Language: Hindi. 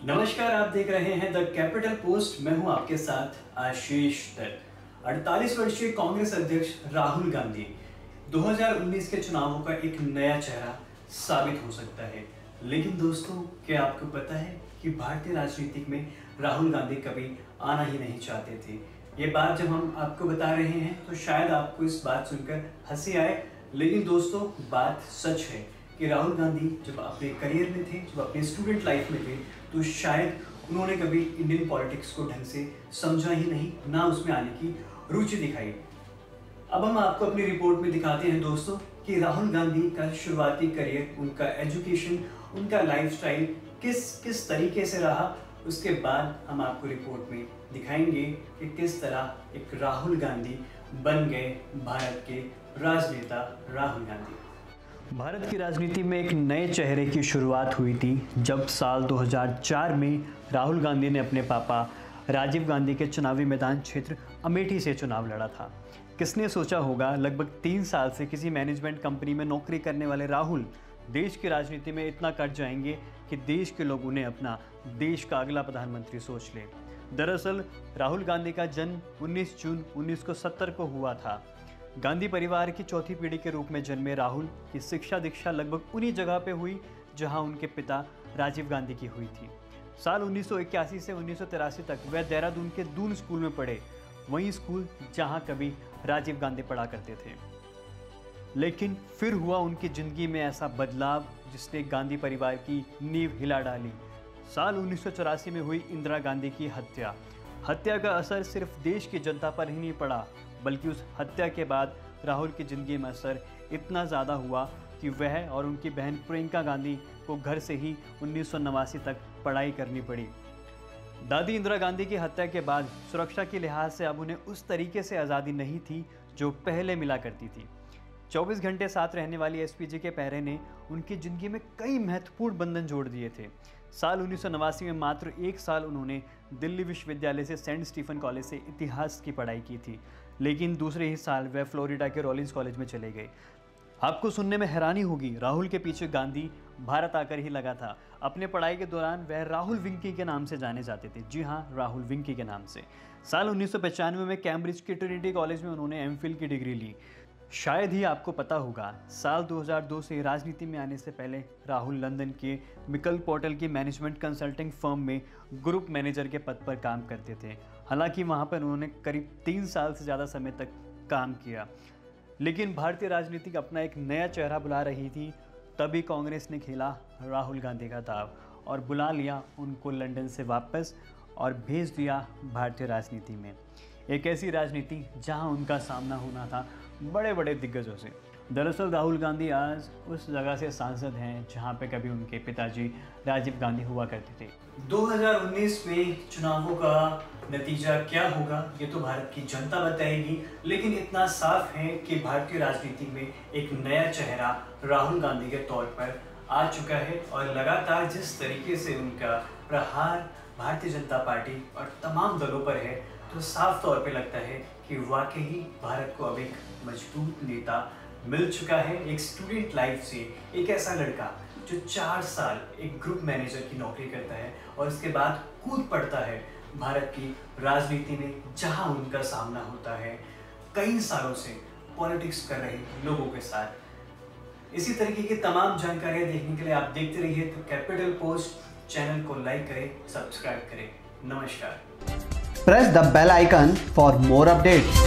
नमस्कार, आप देख रहे हैं द कैपिटल पोस्ट। मैं हूं आपके साथ आशीष दत्त। 48 वर्षीय कांग्रेस अध्यक्ष राहुल गांधी 2019 के चुनावों का एक नया चेहरा साबित हो सकता है। लेकिन दोस्तों, क्या आपको पता है कि भारतीय राजनीति में राहुल गांधी कभी आना ही नहीं चाहते थे। ये बात जब हम आपको बता रहे हैं तो शायद आपको इस बात सुनकर हंसी आए, लेकिन दोस्तों बात सच है कि राहुल गांधी जब अपने करियर में थे, जब अपने स्टूडेंट लाइफ में थे, तो शायद उन्होंने कभी इंडियन पॉलिटिक्स को ढंग से समझा ही नहीं, ना उसमें आने की रुचि दिखाई। अब हम आपको अपनी रिपोर्ट में दिखाते हैं दोस्तों कि राहुल गांधी का शुरुआती करियर, उनका एजुकेशन, उनका लाइफस्टाइल किस तरीके से रहा। उसके बाद हम आपको रिपोर्ट में दिखाएंगे कि किस तरह एक राहुल गांधी बन गए भारत के राजनेता राहुल गांधी। भारत की राजनीति में एक नए चेहरे की शुरुआत हुई थी जब साल 2004 में राहुल गांधी ने अपने पापा राजीव गांधी के चुनावी मैदान क्षेत्र अमेठी से चुनाव लड़ा था। किसने सोचा होगा, लगभग 3 साल से किसी मैनेजमेंट कंपनी में नौकरी करने वाले राहुल देश की राजनीति में इतना कट जाएंगे कि देश के लोग उन्हें अपना देश का अगला प्रधानमंत्री सोच लें। दरअसल राहुल गांधी का जन्म 19 जून 1970 को हुआ था। गांधी परिवार की चौथी पीढ़ी के रूप में जन्मे राहुल की शिक्षा दीक्षा लगभग उन्हीं जगह पे हुई जहां उनके पिता राजीव गांधी की हुई थी। साल 1981 से 1983 तक वह देहरादून के दून स्कूल में पढ़े, वही स्कूल जहां कभी राजीव गांधी पढ़ा करते थे। लेकिन फिर हुआ उनकी जिंदगी में ऐसा बदलाव जिसने गांधी परिवार की नींव हिला डाली। साल 1984 में हुई इंदिरा गांधी की हत्या का असर सिर्फ देश की जनता पर ही नहीं पड़ा, बल्कि उस हत्या के बाद राहुल की ज़िंदगी में असर इतना ज़्यादा हुआ कि वह और उनकी बहन प्रियंका गांधी को घर से ही 1989 तक पढ़ाई करनी पड़ी। दादी इंदिरा गांधी की हत्या के बाद सुरक्षा के लिहाज से अब उन्हें उस तरीके से आज़ादी नहीं थी जो पहले मिला करती थी। 24 घंटे साथ रहने वाली एसपीजी के पहरे ने उनकी ज़िंदगी में कई महत्वपूर्ण बंधन जोड़ दिए थे। साल 1989 में मात्र 1 साल उन्होंने दिल्ली विश्वविद्यालय से सेंट स्टीफन कॉलेज से इतिहास की पढ़ाई की थी, लेकिन दूसरे ही साल वह फ्लोरिडा के रॉलिंस कॉलेज में चले गए। आपको सुनने में हैरानी होगी, राहुल के पीछे गांधी भारत आकर ही लगा था। अपने पढ़ाई के दौरान वह राहुल विंकी के नाम से जाने जाते थे। जी हाँ, राहुल विंकी के नाम से। साल 1995 में कैम्ब्रिज के ट्रिनिटी कॉलेज में उन्होंने एमफिल की डिग्री ली। शायद ही आपको पता होगा, साल 2002 से राजनीति में आने से पहले राहुल लंदन के मिकल पोर्टल की मैनेजमेंट कंसल्टिंग फर्म में ग्रुप मैनेजर के पद पर काम करते थे। हालांकि वहां पर उन्होंने करीब 3 साल से ज़्यादा समय तक काम किया। लेकिन भारतीय राजनीति अपना एक नया चेहरा बुला रही थी, तभी कांग्रेस ने खेला राहुल गांधी का दाव और बुला लिया उनको लंदन से वापस और भेज दिया भारतीय राजनीति में। एक ऐसी राजनीति जहां उनका सामना होना था बड़े बड़े दिग्गजों से। दरअसल राहुल गांधी आज उस जगह से सांसद हैं जहां पे कभी उनके पिताजी राजीव गांधी हुआ करते थे। 2019 में चुनावों का नतीजा क्या होगा ये तो भारत की जनता बताएगी, लेकिन इतना साफ है कि भारतीय राजनीति में एक नया चेहरा राहुल गांधी के तौर पर आ चुका है और लगातार जिस तरीके से उनका प्रहार भारतीय जनता पार्टी और तमाम दलों पर है, तो साफ तौर पे लगता है कि वाकई भारत को अब एक मजबूत नेता मिल चुका है। एक स्टूडेंट लाइफ से एक ऐसा लड़का जो 4 साल एक ग्रुप मैनेजर की नौकरी करता है और इसके बाद कूद पड़ता है भारत की राजनीति में, जहां उनका सामना होता है कई सालों से पॉलिटिक्स कर रहे लोगों के साथ। इसी तरीके की तमाम जानकारियां देखने के लिए आप देखते रहिए तो कैपिटल पोस्ट। चैनल को लाइक करें, सब्सक्राइब करें। नमस्कार। Press the bell icon for more updates.